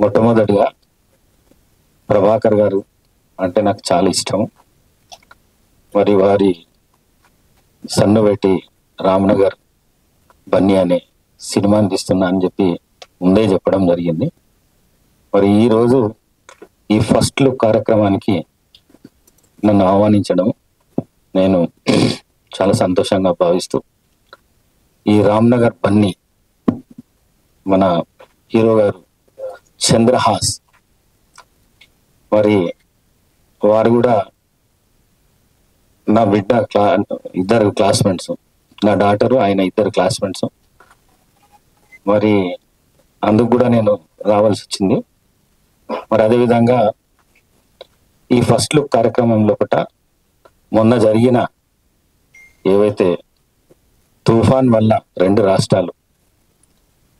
మొట్టమొదటిగా ప్రభాకర్ గారు అంటే నాకు చాలా ఇష్టం. మరి వారి సన్నుబెట్టి రామ్నగర్ బన్నీ అనే సినిమాని తీస్తున్నా అని చెప్పి ముందే చెప్పడం జరిగింది. మరి ఈరోజు ఈ ఫస్ట్ లుక్ కార్యక్రమానికి నన్ను ఆహ్వానించడం నేను చాలా సంతోషంగా భావిస్తూ, ఈ రామ్నగర్ బన్నీ మన హీరో గారు చంద్రహాస్, మరి వారు కూడా నా బిడ్డ ఇద్దరు క్లాస్మేట్స్, నా డాటరు ఆయన ఇద్దరు క్లాస్మేట్స్. మరి అందుకు కూడా నేను రావాల్సి వచ్చింది. మరి అదేవిధంగా ఈ ఫస్ట్ లుక్ కార్యక్రమం లోపల మొన్న జరిగిన ఏవైతే తుఫాన్ వల్ల 2 రాష్ట్రాలు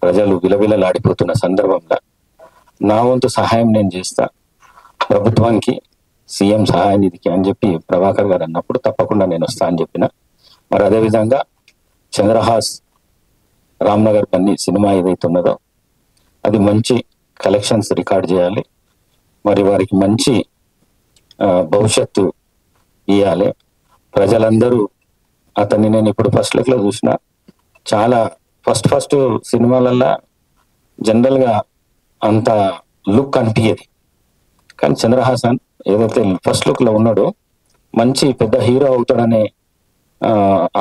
ప్రజలు విలవిలలాడిపోతున్న సందర్భంలో నా వంతు సహాయం నేను చేస్తా ప్రభుత్వానికి, సీఎం సహాయ నిధికి అని చెప్పి ప్రభాకర్ గారు అన్నప్పుడు తప్పకుండా నేను వస్తా అని చెప్పిన. మరి అదేవిధంగా చంద్రహాస్ రామ్నగర్ బన్నీ సినిమా ఏదైతే ఉన్నదో అది మంచి కలెక్షన్స్ రికార్డ్ చేయాలి, మరి వారికి మంచి భవిష్యత్తు ఇవ్వాలి. ప్రజలందరూ అతన్ని నేను ఇప్పుడు ఫస్ట్ లుక్లో చూసిన, చాలా ఫస్ట్ సినిమాలల్లో జనరల్గా అంత లుక్ అనిపించేది, కానీ చంద్రహాసన్ ఏదైతే ఫస్ట్ లుక్లో ఉన్నాడో మంచి పెద్ద హీరో అవుతాడనే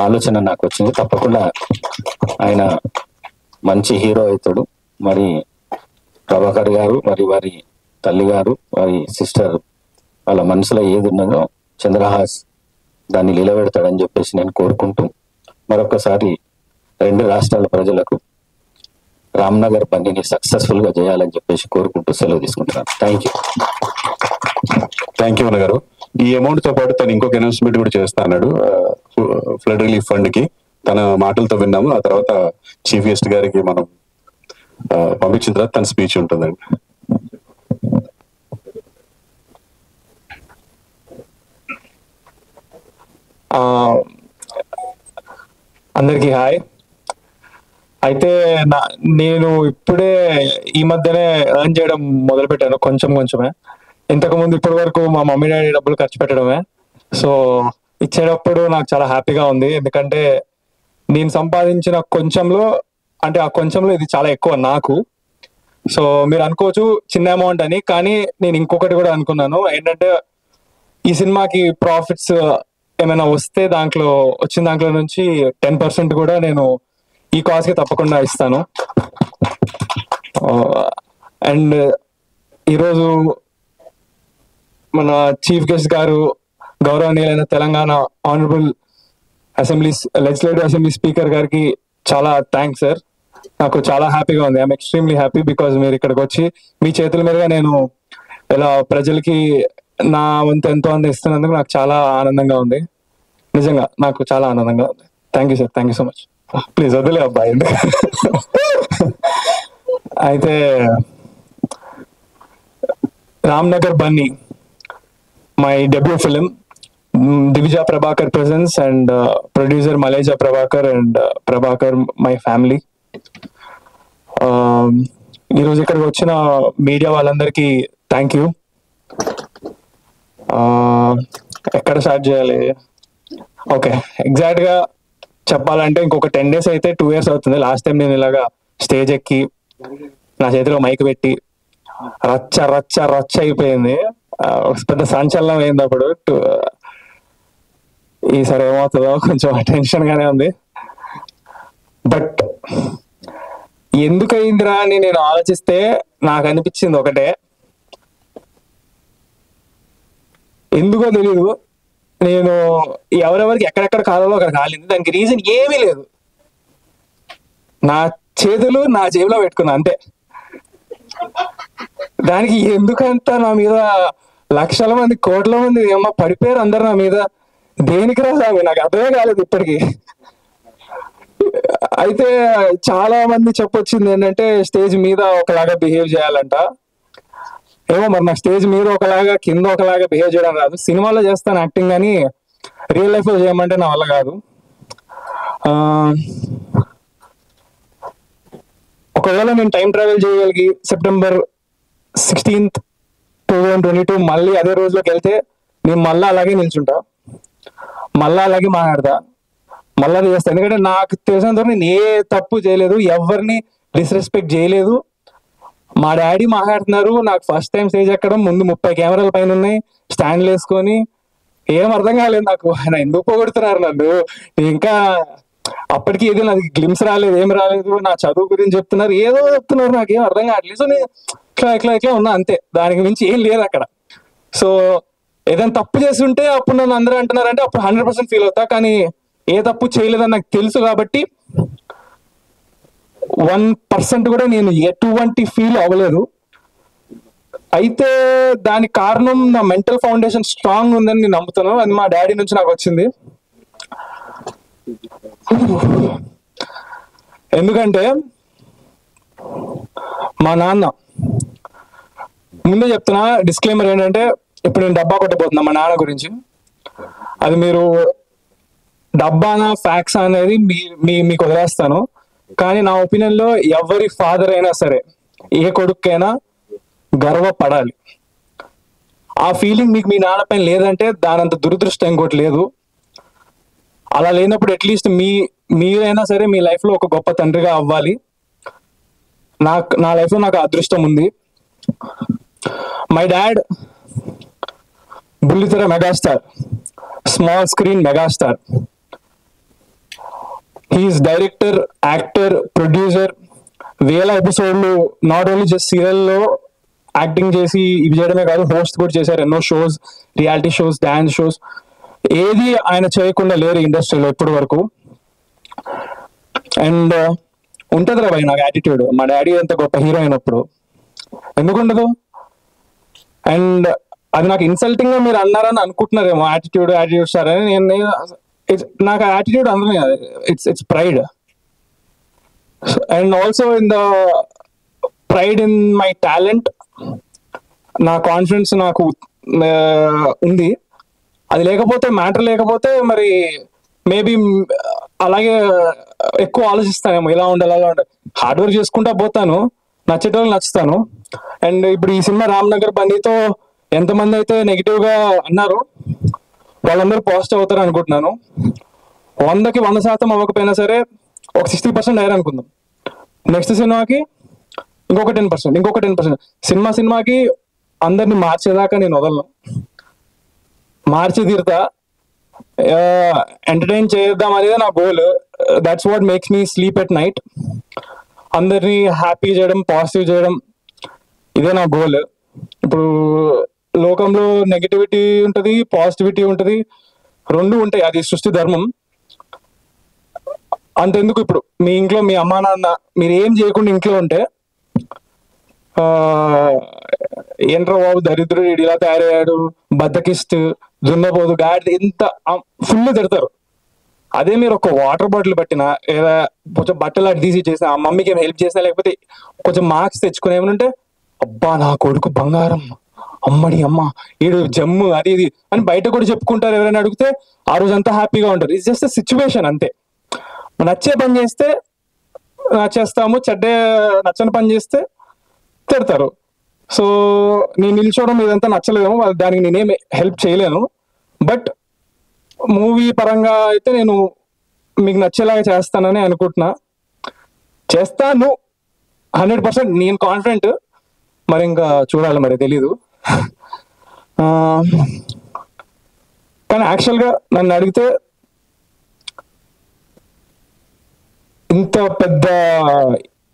ఆలోచన నాకు వచ్చింది. తప్పకుండా ఆయన మంచి హీరో అవుతాడు. మరి ప్రభాకర్ గారు, మరి వారి తల్లి గారు, వారి సిస్టర్, వాళ్ళ మనసులో ఏది ఉన్నదో చంద్రహాస్ దాన్ని నిలబెడతాడని చెప్పేసి నేను కోరుకుంటూ, మరొకసారి 2 రాష్ట్రాల ప్రజలకు రామ్నగర్ బన్నీని సక్సెస్ఫుల్ గా చేయాలని చెప్పేసి కోరుకుంటూ సెలవు తీసుకుంటున్నాను. థ్యాంక్ యూ అన్న గారు. ఈ అమౌంట్ తో పాటు తను ఇంకొక అనౌన్స్మెంట్ కూడా చేస్తా అన్నాడు ఫ్లడ్ రిలీఫ్ ఫండ్ కి. తన మాటలతో విన్నాము. ఆ తర్వాత చీఫ్ గెస్ట్ గారికి మనం పంపించిన తర్వాత తన స్పీచ్ ఉంటుందండి. అందరికీ హాయ్. అయితే నేను ఇప్పుడే ఈ మధ్యనే ఎర్న్ చేయడం మొదలు పెట్టాను, కొంచెమే. ఇంతకుముందు ఇప్పటి వరకు మా మమ్మీ డాడీ డబ్బులు ఖర్చు పెట్టడమే. సో ఇచ్చేటప్పుడు నాకు చాలా హ్యాపీగా ఉంది, ఎందుకంటే నేను సంపాదించిన కొంచెంలో, అంటే ఆ కొంచెంలో ఇది చాలా ఎక్కువ నాకు. సో మీరు అనుకోవచ్చు చిన్న అమౌంట్ అని, కానీ నేను ఇంకొకటి కూడా అనుకున్నాను. ఏంటంటే ఈ సినిమాకి ప్రాఫిట్స్ ఏమైనా వస్తే వచ్చిన దాంట్లో నుంచి 10% కూడా నేను ఈ కాజ్ కి తప్పకుండా ఇస్తాను. అండ్ ఈరోజు మన చీఫ్ గెస్ట్ గారు, గౌరవనీయులైన Telangana honourable legislative assembly speaker గారికి చాలా థ్యాంక్స్ సార్. నాకు చాలా హ్యాపీగా ఉంది. ఐఎమ్ ఎక్స్ట్రీమ్లీ హ్యాపీ బికాజ్ మీరు ఇక్కడికి వచ్చి మీ చేతుల మీదుగా నేను ఇలా ప్రజలకి నా వంతు ఎంతో అంత ఇస్తున్నందుకు నాకు చాలా ఆనందంగా ఉంది. నిజంగా నాకు చాలా ఆనందంగా ఉంది. Thank you sir, thank you so much. Please వదిలే అబ్బాయి. అయితే Ramnagar Bunny my debut film. Divija Prabhakar presents and producer Maleja Prabhakar and Prabhakar my family. ఈరోజు ఇక్కడికి వచ్చిన మీడియా వాళ్ళందరికీ థ్యాంక్ యూ. ఎక్కడ స్టార్ట్ చేయాలి? ఓకే, ఎగ్జాక్ట్గా చెప్పాలంటే ఇంకొక 10 days అయితే 2 years అవుతుంది. లాస్ట్ టైం నేను ఇలాగా స్టేజ్ ఎక్కి నా చేతిలో మైక్ పెట్టి రచ్చ రచ్చ రచ్చ అయిపోయింది, పెద్ద సంచలనం అయింది అప్పుడు. ఈసారి ఏమవుతుందో కొంచెం టెన్షన్ గానే ఉంది. బట్ ఎందుకు అయిందిరా అని నేను ఆలోచిస్తే నాకు అనిపించింది ఒకటే, ఎందుకో తెలీదు, నేను ఎవరెవరికి ఎక్కడెక్కడ కాలంలో అక్కడ కాలేదు. దానికి రీజన్ ఏమీ లేదు, నా చేతులు నా జేబులో పెట్టుకున్నా అంతే. దానికి ఎందుకంత నా మీద లక్షల మంది కోట్ల మంది ఏమో పడిపోయారు అందరు నా మీద. దేనికి రా స్వామి, నాకు అర్థమే కాలేదు ఇప్పటికీ. అయితే చాలా మంది చెప్పొచ్చింది ఏంటంటే స్టేజ్ మీద ఒకలాగా బిహేవ్ చేయాలంట. ఏమో మరి నాకు స్టేజ్ మీద ఒకలాగా కింద ఒకలాగా బిహేవ్ చేయడం రాదు. సినిమాలో చేస్తాను యాక్టింగ్, కానీ రియల్ లైఫ్ లో చేయమంటే నా వల్ల కాదు. ఒకవేళ నేను టైం ట్రావెల్ చేయగలిగి సెప్టెంబర్ 16th 2022 మళ్ళీ అదే రోజులోకి వెళ్తే నేను మళ్ళీ అలాగే నిల్చుంటా, మళ్ళీ అలాగే మాట్లాడతా, మళ్ళీ అది చేస్తా. ఎందుకంటే నాకు తెలిసినంత నేను ఏ తప్పు చేయలేదు, ఎవరిని డిస్రెస్పెక్ట్ చేయలేదు. మా డాడీ మాట్లాడుతున్నారు, నాకు ఫస్ట్ టైం స్టేజ్ ఎక్కడం, ముందు 30 కెమెరాల పైన ఉన్నాయి, స్టాండ్లు వేసుకొని, ఏం అర్థం కాలేదు నాకు. ఆయన ఎందుకు పోగొడుతున్నారు నన్ను, ఇంకా అప్పటికి ఏదో నాకు గ్లిమ్స్ రాలేదు, ఏం రాలేదు, నా చదువు గురించి చెప్తున్నారు, ఏదో చెప్తున్నారు, నాకేం అర్థం కావట్లేదు. సో నేను ఇట్లా ఉన్నా అంతే, దానికి మించి ఏం లేదు అక్కడ. సో ఏదైనా తప్పు చేస్తుంటే అప్పుడు నన్ను అందరూ అంటున్నారంటే అప్పుడు 100% ఫీల్ అవుతా, కానీ ఏ తప్పు చేయలేదని నాకు తెలుసు కాబట్టి 1% కూడా నేను ఎటువంటి ఫీల్ అవ్వలేదు. అయితే దానికి కారణం నా మెంటల్ ఫౌండేషన్ స్ట్రాంగ్ ఉందని నేను నమ్ముతాను. అది మా డాడీ నుంచి నాకు వచ్చింది. ఎందుకంటే మా నాన్న, ముందే చెప్తున్నా డిస్క్లైమర్ ఏంటంటే, ఇప్పుడు నేను డబ్బా కొట్టబోతున్నా మా నాన్న గురించి. అది మీరు డబ్బానా ఫ్యాక్స్ అనేది మీకు వదిలేస్తాను. కానీ నా ఒపీనియన్ లో ఎవరి ఫాదర్ అయినా సరే, ఏ కొడుకైనా గర్వపడాలి. ఆ ఫీలింగ్ మీకు మీ నాన్న పైన లేదంటే దానంత దురదృష్టం ఇంకోటి లేదు. అలా లేనప్పుడు అట్లీస్ట్ మీరైనా సరే మీ లైఫ్ లో ఒక గొప్ప తండ్రిగా అవ్వాలి. నా లైఫ్ లో నాకు అదృష్టం ఉంది. మై డాడ్ బుల్లితెర megastar, small screen megastar. He's director, actor, producer. వేల ఎపిసోడ్లు నాట్ ఓన్లీ జస్ట్ సీరియల్లో యాక్టింగ్ చేసి ఇవి చేయడమే కాదు, హోస్ట్ కూడా చేశారు ఎన్నో shows, reality shows, dance shows. ఏది ఆయన చేయకుండా లేరు ఇండస్ట్రీలో ఇప్పటి వరకు. అండ్ ఉంటుంది రా భయ్ నాకు యాటిట్యూడ్. మా డాడీ ఎంత గొప్ప హీరో అయినప్పుడు ఎందుకు ఉండదు? అండ్ అది నాకు ఇన్సల్టింగ్ గా మీరు అన్నారని అనుకుంటున్నారేమో, యాటిట్యూడ్ సార్ అని. నేను నాకు యాటిట్యూడ్ అందమే, it's pride. And also in the pride in my talent. నా కాన్ఫిడెన్స్ నాకు ఉంది. అది లేకపోతే, మ్యాటర్ లేకపోతే మరి మేబీ అలాగే ఎక్కువ ఆలోచిస్తానేమో, ఇలా ఉండాలి అలా ఉండాలి. హార్డ్ వర్క్ చేసుకుంటా పోతాను, నచ్చేటోళ్ళు నచ్చుతాను. అండ్ ఇప్పుడు ఈ సినిమా రామ్నగర్ బండితో ఎంతమంది అయితే నెగిటివ్ గా అన్నారు వాళ్ళందరూ పాజిటివ్ అవుతారు అనుకుంటున్నాను. 100కి 100% అవ్వకపోయినా సరే ఒక 60% అయ్యారు అనుకుందాం. నెక్స్ట్ సినిమాకి ఇంకొక 10%. సినిమాకి అందరిని మార్చేదాకా నేను వదలను, మార్చి తీరుతా. ఎంటర్టైన్ చేద్దాం అనేది నా goal. That's what makes me sleep at night. అందరినీ హ్యాపీ చేయడం, పాజిటివ్ చేయడం, ఇదే నా గోల్. ఇప్పుడు లోకంలో నెగిటివిటీ ఉంటుంది, పాజిటివిటీ ఉంటుంది, రెండు ఉంటాయి. అది సృష్టి ధర్మం. అంతెందుకు, ఇప్పుడు మీ ఇంట్లో మీ అమ్మా నాన్న మీరు ఏం చేయకుండా ఇంట్లో ఉంటే, ఏంట్రా బాబు దరిద్రుడు, ఇలా తయారయ్యాడు, బద్దకిస్ట్, దున్నపోదు, గాడి, ఇంత ఫుల్ తిడతారు. అదే మీరు ఒక వాటర్ బాటిల్ పట్టినా, లేదా కొంచెం బట్టలు అటు తీసి చేసిన, ఆ మమ్మీకి ఏమైనా హెల్ప్ చేసినా, లేకపోతే కొంచెం మార్క్స్ తెచ్చుకుని ఏమనుంటే, అబ్బా నా కొడుకు బంగారం, అమ్మడి అమ్మ ఈడు జమ్ము, అది ఇది అని బయట కూడా చెప్పుకుంటారు. ఎవరైనా అడిగితే ఆ రోజు అంతా హ్యాపీగా ఉంటారు. ఇట్స్ జస్ట్ సిచ్యువేషన్ అంతే. నచ్చే పని చేస్తే నచ్చేస్తాము, నచ్చని పని చేస్తే తిడతారు. సో నేను నిల్చోవడం ఇదంతా నచ్చలేదేమో, దానికి నేనేం హెల్ప్ చేయలేను. బట్ మూవీ పరంగా అయితే నేను మీకు నచ్చేలాగా చేస్తానని అనుకుంటున్నా. చేస్తాను 100%, నేను కాన్ఫిడెంట్. మరి ఇంకా చూడాలి, మరి తెలీదు. కానీ యాక్చువల్గా నన్ను అడిగితే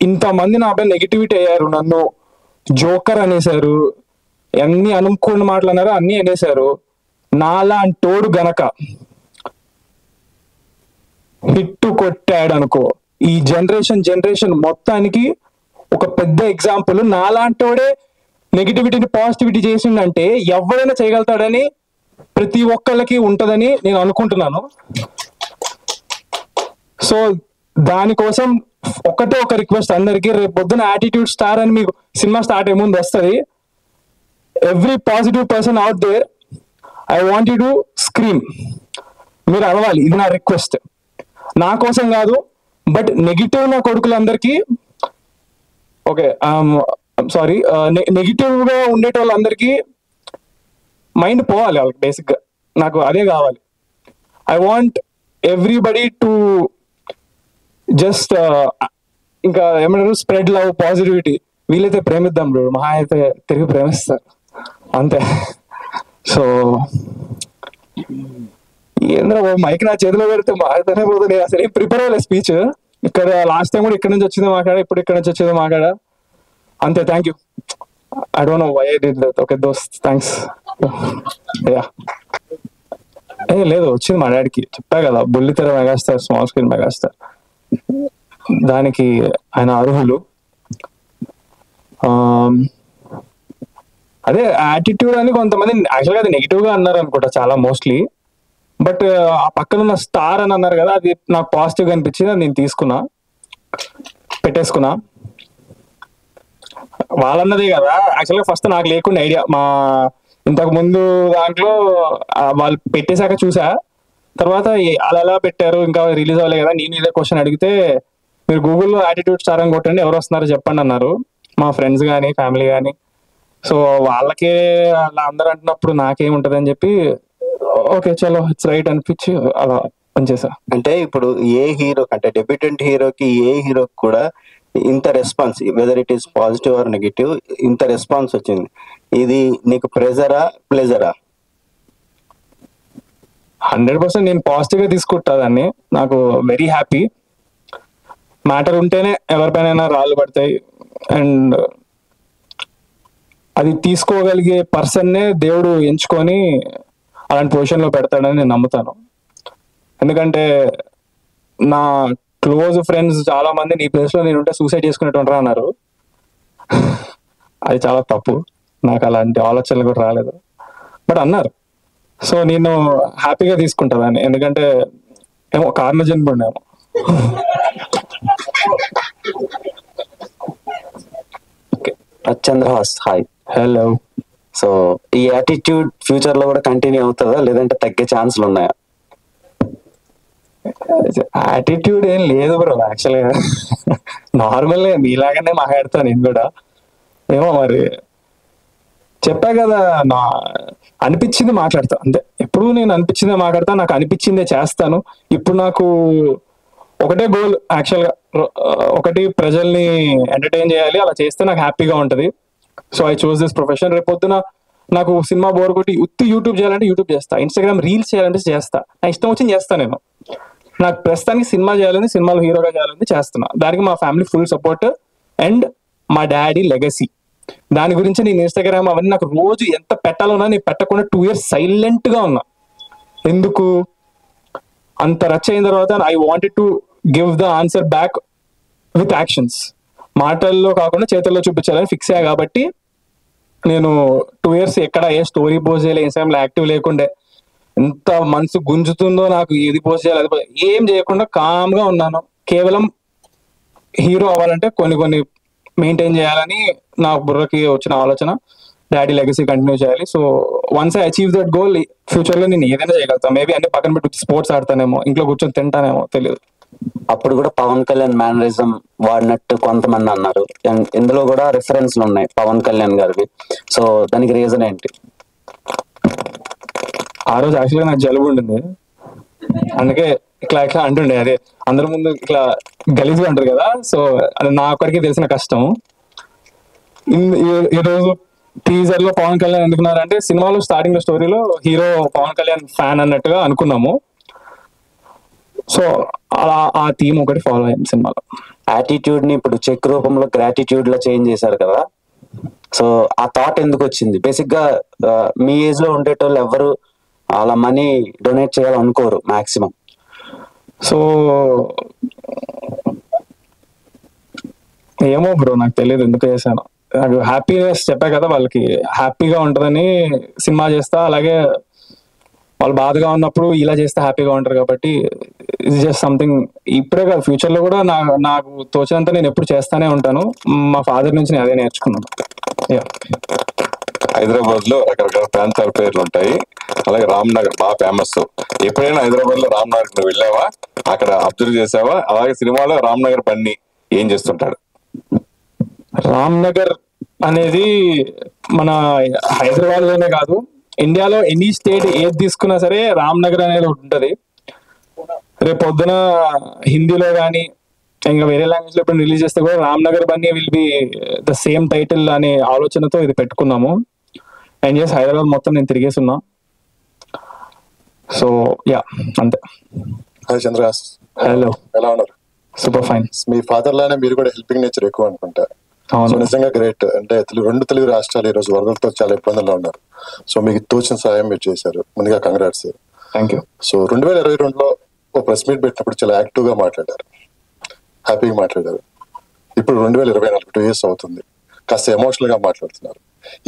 ఇంతమంది నాపై నెగిటివిటీ అయ్యారు, నన్ను జోకర్ అనేసారు, అన్ని అనుకున్న మాటలు అన్నారు, అన్ని అనేసారు. నాలాంటోడు గనక హిట్ కొట్టాడు అనుకో, ఈ జనరేషన్ మొత్తానికి ఒక పెద్ద ఎగ్జాంపుల్. నాలాంటోడే నెగిటివిటీని పాజిటివిటీ చేసిండంటే ఎవరైనా చేయగలుగుతాడని ప్రతి ఒక్కళ్ళకి ఉంటదని నేను అనుకుంటున్నాను. సో దానికోసం ఒకటే ఒక రిక్వెస్ట్ అందరికి, రేపు పొద్దున యాటిట్యూడ్ స్టార్ అని మీకు సినిమా స్టార్ట్ అయ్యే ముందు వస్తుంది. Every positive person out there, I want you to scream. మీరు అరవాలి, ఇది నా రిక్వెస్ట్. నా కోసం కాదు, బట్ నెగిటివ్ నా కొడుకులందరికీ ఓకే సారీ, నెగిటివ్ గా ఉండేటోళ్ళందరికీ మైండ్ పోవాలి వాళ్ళకి. బేసిక్ గా నాకు అదే కావాలి. I want everybody to just ఇంకా ఏమంటారు, స్ప్రెడ్ లవ్, పాజిటివిటీ. వీలైతే ప్రేమిద్దాం బ్రో, మహా అయితే తిరిగి ప్రేమిస్తారు అంతే. సో ఏంద్రా మైక్ నా చేతిలో పెడితే మాట్లాడే పోతుంది. అసలు ఏం ప్రిపేర్ అవ్వలేదు స్పీచ్. ఇక్కడ లాస్ట్ టైం కూడా ఇక్కడ నుంచి వచ్చింది మాట్లాడ, ఇప్పుడు ఇక్కడ నుంచి వచ్చేది మాట్లాడ అంతే. Thank you. I don't know why I did that. Okay దోస్త్, థ్యాంక్స్. యా లేదు, వచ్చింది మా డాడీకి. చెప్పా కదా, బుల్లితెర మెగాస్టార్, స్మాల్ స్క్రీన్ మెగాస్టార్, దానికి ఆయన అర్హులు. అదే యాటిట్యూడ్ అని కొంతమంది యాక్చువల్గా అది నెగిటివ్ గా అన్నారు అనుకుంటా చాలా మోస్ట్లీ. బట్ ఆ పక్కన ఉన్న స్టార్ అని అన్నారు కదా, అది నాకు పాజిటివ్ గా అనిపించింది. అది నేను తీసుకున్నా, పెట్టేసుకున్నా. వాళ్ళన్నదే కదా యాక్చువల్గా. ఫస్ట్ నాకు లేకుండా ఐడియా, మా ఇంతకు ముందు దాంట్లో వాళ్ళు పెట్టేశాక చూసా. తర్వాత అలా ఎలా పెట్టారు, ఇంకా రిలీజ్ అవ్వలేదు కదా. నేను ఇదే క్వశ్చన్ అడిగితే, మీరు గూగుల్లో యాటిట్యూడ్ స్టార్ అని కొట్టండి, ఎవరు వస్తున్నారో చెప్పండి అన్నారు మా ఫ్రెండ్స్ కానీ ఫ్యామిలీ కానీ. సో వాళ్ళకే అలా అందరూ అంటున్నప్పుడు నాకేముంటది అని చెప్పి ఓకే చలో ఇట్స్ రైట్ అనిపించి అలా పనిచేసా. అంటే ఇప్పుడు ఏ హీరో అంటే డెబ్యూటెంట్ హీరోకి, ఏ హీరోకి కూడా ఇంత response, whether it is positive or negative, ఇంత రెస్పాన్స్ వచ్చింది. ఇది నీకు ప్రెజరా ప్లెజరా? 100% నేను పాజిటివ్ గా తీసుకుంటా దాన్ని. నాకు వెరీ హ్యాపీ. మ్యాటర్ ఉంటేనే ఎవరిపైన రాళ్ళు పడతాయి. అండ్ అది తీసుకోగలిగే పర్సన్నే దేవుడు ఎంచుకొని అలాంటి పొజిషన్ లో పెడతాడని నేను నమ్ముతాను. ఎందుకంటే నా క్లోజ్ ఫ్రెండ్స్ చాలా మంది నీ ప్లేస్ లో నేనుంటే సూసైడ్ చేసుకునేటువంటి అన్నారు. అది చాలా తప్పు. నాకు అలాంటి ఆలోచనలు కూడా రాలేదు, బట్ అన్నారు. సో నేను హ్యాపీగా తీసుకుంటా దాన్ని. ఎందుకంటే ఏమో కారణ జన్ముండేమో. చంద్రహాస్, హాయ్. హలో. సో ఈ యాటిట్యూడ్ ఫ్యూచర్ లో కూడా కంటిన్యూ అవుతుందా, లేదంటే తగ్గే ఛాన్స్లు ఉన్నాయా? యాటిట్యూడ్ ఏం లేదు బ్రో, యాక్చువల్గా నార్మల్ గా మీలాగానే మాట్లాడతాను నేను కూడా. ఏమో మరి చెప్పా కదా, నా అనిపించింది మాట్లాడతా అంతే. ఎప్పుడు నేను అనిపించిందే మాట్లాడతా, నాకు అనిపించిందే చేస్తాను. ఇప్పుడు నాకు ఒకటే గోల్ యాక్చువల్గా, ఒకటి ప్రజల్ని ఎంటర్టైన్ చేయాలి. అలా చేస్తే నాకు హ్యాపీగా ఉంటుంది. So I choose this profession. రేపు పొద్దున నాకు సినిమా బోర్ కొట్టి ఉత్తి యూట్యూబ్ చేయాలంటే యూట్యూబ్ చేస్తా, ఇన్స్టాగ్రామ్ రీల్స్ చేయాలంటే చేస్తా, నా ఇష్టం వచ్చింది చేస్తా నేను. నాకు ప్రస్తుతానికి సినిమా చేయాలని, సినిమాలో హీరోగా చేయాలని చేస్తున్నా. దానికి మా ఫ్యామిలీ ఫుల్ సపోర్ట్ అండ్ మా డాడీ లెగసీ. దాని గురించి నేను ఇన్స్టాగ్రామ్ అవన్నీ నాకు రోజు ఎంత పెట్టాలన్నా నేను పెట్టకుండా 2 years సైలెంట్ గా ఉన్నా. ఎందుకు అంత రచ్ అయిన తర్వాత I wanted to give the answer back with actions. మాటల్లో కాకుండా చేతుల్లో చూపించాలని ఫిక్స్ అయ్యా. కాబట్టి నేను 2 years ఎక్కడ ఏ స్టోరీ పోస్ట్ చేయాలి, ఇన్స్టాగ్రామ్ లో యాక్టివ్ లేకుండే, ఎంత మనసు గుంజుతుందో నాకు, ఏది పోస్ట్ చేయాలి అది ఏం చేయకుండా కామ్ గా ఉన్నాను. కేవలం హీరో అవ్వాలంటే కొన్ని మెయింటైన్ చేయాలని నా బుర్రకి వచ్చిన ఆలోచన. డాడీ లెగసీ కంటిన్యూ చేయాలి. So once I achieve that goal, future లో నేను ఏదైనా చేయగలుగుతాను. మేబీ అన్ని పక్కన పెట్టి స్పోర్ట్స్ ఆడతానేమో, ఇంట్లో కూర్చొని తింటానేమో, తెలియదు. అప్పుడు కూడా పవన్ కళ్యాణ్ మేనరిజం వాడినట్టు కొంతమంది అన్నారు. ఇందులో కూడా రిఫరెన్స్లు ఉన్నాయి పవన్ కళ్యాణ్ గారికి. సో దానికి రీజన్ ఏంటి? ఆ రోజు యాక్చువల్గా నాకు జలుబు ఉండింది, అందుకే ఇట్లా అంటుండే. అదే అందరి ముందు ఇట్లా గలీజ్గా అంటారు కదా. సో అది నా ఒక్కడికి తెలిసిన కష్టం. ఈరోజు టీజర్ లో పవన్ కళ్యాణ్ ఎందుకున్నారంటే, సినిమాలో స్టార్టింగ్ లో స్టోరీలో హీరో పవన్ కళ్యాణ్ ఫ్యాన్ అన్నట్టుగా అనుకున్నాము. సో అలా ఆ థీమ్ ఒకటి ఫాలో అయింది సినిమాలో. యాటిట్యూడ్ ని ఇప్పుడు చెక్ రూపంలో గ్రాటిట్యూడ్ లో చేంజ్ చేశారు కదా. సో ఆ థాట్ ఎందుకు వచ్చింది? బేసిక్ గా మీ ఏజ్ లో ఉండేటోళ్ళు ఎవరు అలా మనీ డొనేట్ చేయాలనుకోరు మాక్సిమం. సో ఏమో బ్రో, నాకు తెలియదు ఎందుకు చేశాను. నాకు హ్యాపీనెస్ చెప్పా కదా, వాళ్ళకి హ్యాపీగా ఉంటుందని సినిమా చేస్తా. అలాగే వాళ్ళు బాధగా ఉన్నప్పుడు ఇలా చేస్తే హ్యాపీగా ఉంటారు. కాబట్టి ఇట్స్ జస్ట్ సంథింగ్. ఇప్పుడే కాదు, ఫ్యూచర్ లో కూడా నాకు తోచినంత నేను ఎప్పుడు చేస్తానే ఉంటాను. మా ఫాదర్ నుంచి నేను అదే నేర్చుకున్నాను. హైదరాబాద్ లో రకరకాల ప్రాంతాల పేర్లు ఉంటాయి. అలాగే రామ్ నగర్ బాగా ఫేమస్. ఎప్పుడైనా హైదరాబాద్ లో రామ్ నగర్ నువ్వు వెళ్ళావా? అక్కడ అబ్జర్వ్ చేసావా? అలాగే సినిమాలో రామ్ నగర్ బన్నీ ఏం చేస్తుంటాడు? రామ్ నగర్ అనేది మన హైదరాబాద్ లోనే కాదు, ఇండియాలో ఎనీ స్టేట్ ఏది తీసుకున్నా సరే రామ్ నగర్ అనేది ఒకటి ఉంటది. రేపు పొద్దున హిందీలో కానీ ఇంకా వేరే లాంగ్వేజ్ లో ఇప్పుడు రిలీజ్ చేస్తే కూడా Ram Nagar Bunny will be the same title అనే ఆలోచనతో ఇది పెట్టుకున్నాము. అండ్ చేసి హైదరాబాద్ మొత్తం నేను తిరిగేస్తున్నా. సో యా, అంతే. హాయ్ చంద్రహాస్, హలో, ఎలా ఉన్నారు? Super fine. మీ ఫాదర్ లానే మీరు కూడా హెల్పింగ్ నేచర్ ఎక్కువ అనుకుంటా. సో అవును, నిజంగా గ్రేట్. అంటే రెండు తెలుగు రాష్ట్రాలు ఈ రోజు వరదలతో చాలా ఇబ్బందుల్లో ఉన్నారు. సో మీకు తోచిన సహాయం మీరు చేశారు, ముందుగా కంగ్రాట్స్. Thank you. సో 2022లో ఒక ప్రెస్ మీట్ పెట్టినప్పుడు చాలా యాక్టివ్ గా మాట్లాడారు, హ్యాపీగా మాట్లాడారు. ఇప్పుడు 2024 2 years అవుతుంది, కాస్త ఎమోషనల్ గా మాట్లాడుతున్నారు.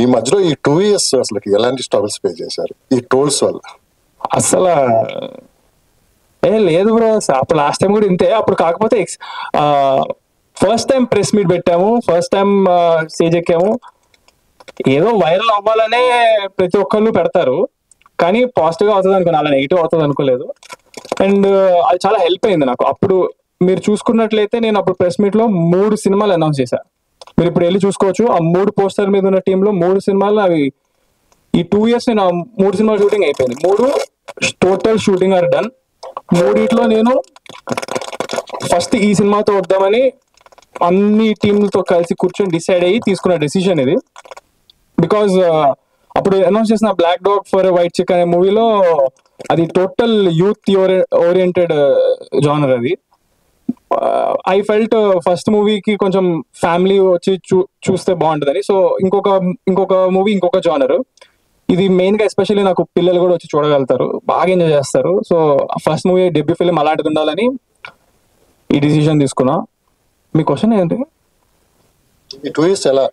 ఈ మధ్యలో ఈ 2 years అసలు ఎలాంటి స్ట్రగుల్స్ ఫేస్ చేశారు ఈ టోల్స్ వల్ల? అసలు లేదు బ్రో, అప్పుడు లాస్ట్ టైం కూడా ఇంతే. అప్పుడు కాకపోతే ఫస్ట్ టైం ప్రెస్ మీట్ పెట్టాము, ఫస్ట్ టైం స్టేజ్ ఎక్కాము. ఏదో వైరల్ అవ్వాలనే ప్రతి ఒక్కళ్ళు పెడతారు, కానీ పాజిటివ్ గా అవుతుంది అనుకున్నా, అలా నెగిటివ్ అవుతుంది అనుకోలేదు. అండ్ అది చాలా హెల్ప్ అయింది నాకు. అప్పుడు మీరు చూసుకున్నట్లయితే నేను అప్పుడు ప్రెస్ మీట్ లో 3 సినిమాలు అనౌన్స్ చేశాను. మీరు ఇప్పుడు వెళ్ళి చూసుకోవచ్చు, ఆ 3 పోస్టర్ మీద ఉన్న టీంలో 3 సినిమాలు అవి. ఈ 2 years నేను 3 సినిమాల షూటింగ్ అయిపోయింది. 3 టోటల్ షూటింగ్ ఆర్ డన్. 3 నేను ఫస్ట్ ఈ సినిమాతో వద్దామని అన్ని టీంలతో కలిసి కూర్చొని డిసైడ్ అయ్యి తీసుకున్న డెసిషన్ ఇది. బికాజ్ అప్పుడు అనౌన్స్ చేసిన బ్లాక్ డాగ్ ఫర్ వైట్ చిక్ అనే మూవీలో అది టోటల్ యూత్ ఓరియంటెడ్ జానర్. అది ఐ ఫెల్ట్ ఫస్ట్ మూవీకి కొంచెం ఫ్యామిలీ వచ్చి చూస్తే బాగుంటుందని. సో ఇంకొక మూవీ ఇంకొక జానర్. ఇది మెయిన్ గా ఎస్పెషల్లీ నాకు పిల్లలు కూడా వచ్చి చూడగలుగుతారు, బాగా ఎంజాయ్ చేస్తారు. So first movie debut film అలాంటిది ఉండాలని ఈ డిసిషన్ తీసుకున్నా. మీ క్వశ్చన్ ఏంటి? ఈ 2 years ఎలా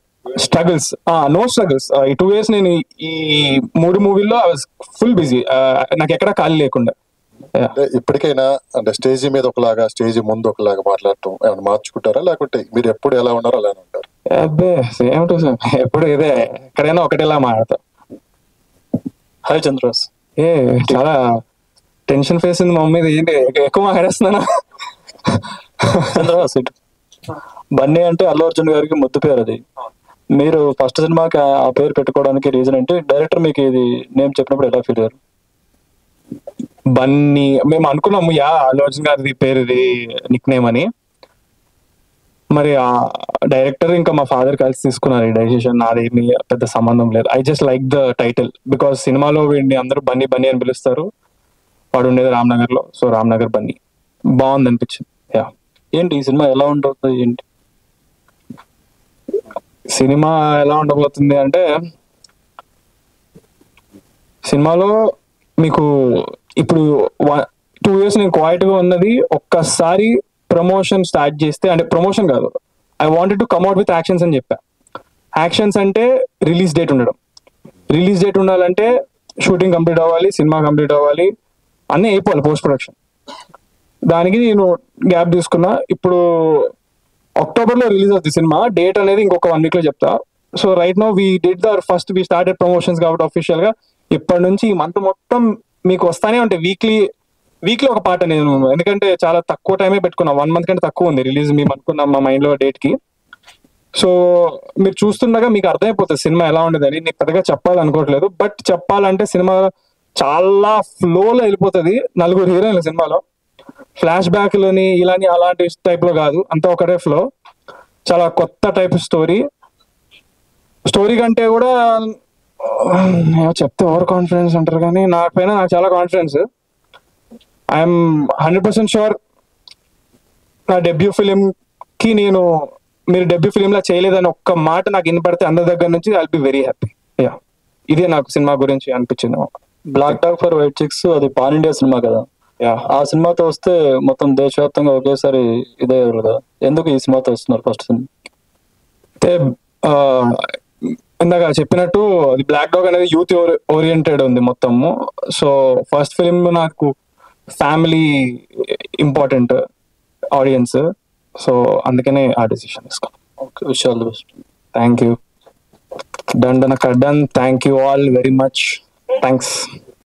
స్ట్రగుల్స్? No struggles. ఈ 2 years నేను ఈ 3 మూవీల్లో ఐ వాజ్ ఫుల్ బిజీ, నాకు ఎక్కడా ఖాళీ లేకుండా. అంటే ఇప్పటికైనా అంటే స్టేజ్ మీద ఒకలాగా, స్టేజ్ ముందు ఒకలాగా మాట్లాడటం ఏమైనా మార్చుకుంటారా, లేకుంటే మీరు ఎప్పుడు ఎలా ఉన్నారో అలానే ఉంటారు? అబ్బే సేమ్ టు సేమ్, ఎప్పుడు ఇదే, ఎక్కడైనా ఒకటేలా మాట్లాడతా. హాయ్ చంద్రహాస్. చాలా టెన్షన్ ఫేస్ ఉంది మా మమ్మీ. ఏంటి ఎక్కువ మాట్లాడేస్తున్నానా? చంద్రహాస్, బన్నీ అంటే అల్లు అర్జున్ గారికి ముద్దు పేరు. అది మీరు ఫస్ట్ సినిమాకి ఆ పేరు పెట్టుకోవడానికి రీజన్ ఏంటి? డైరెక్టర్ మీకు ఇది నేమ్ చెప్పినప్పుడు ఎలా ఫీల్ అయ్యారు? బన్నీ మేము అనుకున్నాము, అల్లు అర్జున్ గారి పేరు ఇది నిక్ నేమ్ అని. మరి ఆ డైరెక్టర్ ఇంకా మా ఫాదర్ కలిసి తీసుకున్నారు ఈ డెసిషన్. నాదేమి పెద్ద సంబంధం లేదు. I just like the title because సినిమాలో వీడిని అందరూ బన్నీ బన్నీ అని పిలుస్తారు. వాడు ఉండేది రామ్నగర్ లో, సో రామ్నగర్ బన్నీ బాగుంది అనిపించింది. ఏంటి ఈ సినిమా ఎలా ఉంటుంది ఏంటి? సినిమా ఎలా ఉండబోతుంది అంటే, సినిమాలో మీకు ఇప్పుడు 2 years నేను క్వైట్ గా ఉన్నది. ఒక్కసారి ప్రమోషన్ స్టార్ట్ చేస్తే, అంటే ప్రమోషన్ కాదు, I wanted to come out with actions అని చెప్పా. యాక్షన్స్ అంటే రిలీజ్ డేట్ ఉండడం. రిలీజ్ డేట్ ఉండాలంటే షూటింగ్ కంప్లీట్ అవ్వాలి, సినిమా కంప్లీట్ అవ్వాలి, అన్నీ అయిపోవాలి పోస్ట్ ప్రొడక్షన్. దానికి నేను గ్యాప్ తీసుకున్నా. ఇప్పుడు అక్టోబర్ లో రిలీజ్ అవుతుంది సినిమా. డేట్ అనేది ఇంకొక 1 week లో చెప్తా. So right now we did the first we started promotions కాబట్టి అఫీషియల్ గా ఇప్పటి నుంచి ఈ మంత్ మొత్తం మీకు వస్తానే ఉంటాయి. వీక్లీ ఒక పాట నేను, ఎందుకంటే చాలా తక్కువ టైమే పెట్టుకున్నా, 1 month కంటే తక్కువ ఉంది రిలీజ్ మేము అనుకున్నాం మా మైండ్ లో డేట్ కి. సో మీరు చూస్తుండగా మీకు అర్థమైపోతుంది సినిమా ఎలా ఉండదని. నేను పెద్దగా చెప్పాలనుకోవట్లేదు, బట్ చెప్పాలంటే సినిమా చాలా ఫ్లోలో వెళ్ళిపోతుంది. 4 హీరోయిన్లు సినిమాలో, ఫ్లాష్ బ్యాక్లని ఇలాని అలాంటి టైప్ లో కాదు, అంతా ఒకటే ఫ్లో. చాలా కొత్త టైప్ స్టోరీ కంటే కూడా చెప్తే ఓవర్ కాన్ఫిడెన్స్ అంటారు, కానీ నాకు పైన నాకు చాలా కాన్ఫిడెన్స్. ఐఎమ్ 100% షూర్ నా డెబ్యూ ఫిలిం కి మీరు డెబ్యూ ఫిలిం లా చేయలేదని ఒక్క మాట నాకు వినపడితే అందరి దగ్గర నుంచి ఐల్ బి వెరీ హ్యాపీ. ఇదే నాకు సినిమా గురించి అనిపించింది. Black dog for white chicks అది పాన్ ఇండియా సినిమా కదా, ఆ సినిమాతో వస్తే మొత్తం దేశవ్యాప్తంగా ఒకేసారి ఇదే కదా, ఎందుకు ఈ సినిమాతో వస్తున్నారు ఫస్ట్ సినిమా? అయితే ఇందాక చెప్పినట్టు అది బ్లాక్ డాగ్ అనేది యూత్ ఓరియంటెడ్ ఉంది మొత్తము. సో ఫస్ట్ ఫిలిం నాకు ఫ్యామిలీ ఇంపార్టెంట్, ఆడియన్స్. సో అందుకనే ఆ డెసిషన్ తీసుకున్నాను. Okay, wish all the best. Thank you. Done thank you all very much. Thanks.